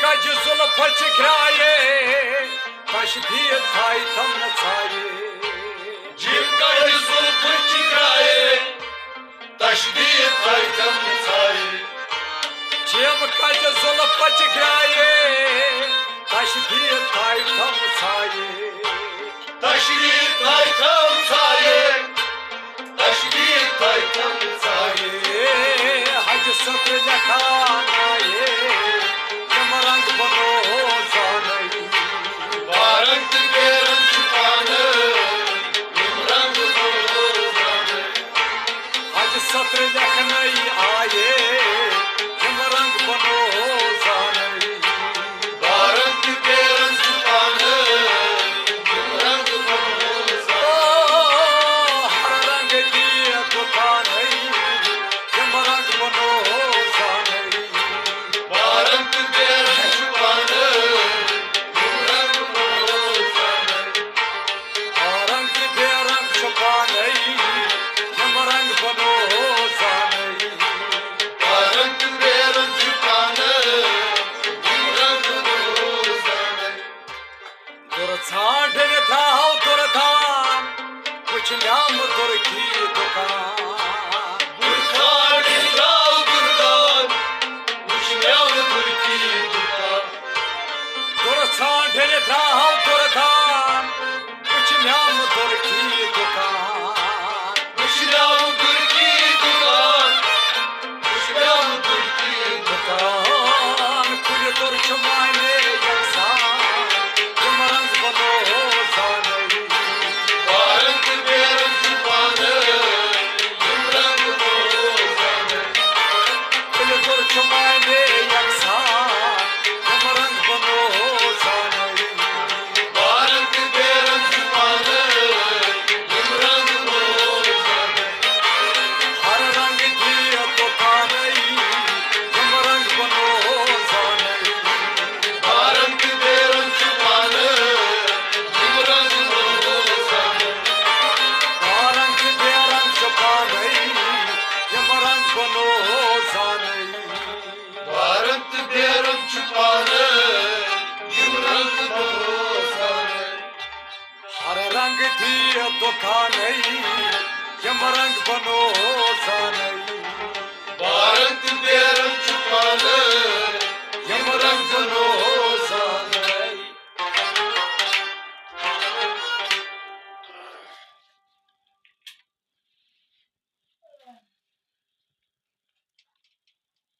कज जुल्फ छिखराए तशदीद थाई तम नचाए जिम कज जुल्फ छिखराए तशदीद थाई तम नचाए जिम कज जुल्फ छिखराए तशदीद थाई तम नचाए तशदीद थाई तम नचाए तशदीद थाई तम नचाए हज सत्र लखानाए जम रंग बनो जानई भारत के रंग छुपाने जिम रंग बनो जाने हज सत्र लखनई आए जम रंग बनो जानई भारत के रंग छुपाने जिम रंग बनो जाने हर रंग की दुकान जम रंग बनो जानई भारत के रंग छुपाने जिम रंग बनो जाने रंग बेरंग छुपानई जम रंग बनो जानई भारत के रंग छुपाने जिम रंग बनो जाने तुर छांडन थाओ तुर धाम कुछ नाम तुर की दुकान बुरखान राव गुरदान मुश्किल तुर्की दुकान तुर छांडन थाओ तुर धाम कुछ नाम तुर की दुकान मुश्किल तुर्की दुकान मुश्किल तुर्की दुकान कुल तुर छुमाने यकसान जम रंग बनो जानई भारत के रंग छुपाने जिम रंग बनो जाने कुल तुर छुमाने यकसान जम रंग बनो जानई भारत के रंग छुपाने जिम रंग बनो जाने हर रंग की दुकानई जम रंग बनो जानई भारत के रंग छुपाने जिम रंग बनो जाने रंग बेरंग छुपानई जम रंग बनो जानई भारत के रंग छुपाने जिम रंग बनो जाने हर रंग की दुकानई जम रंग बनो जानई भारत के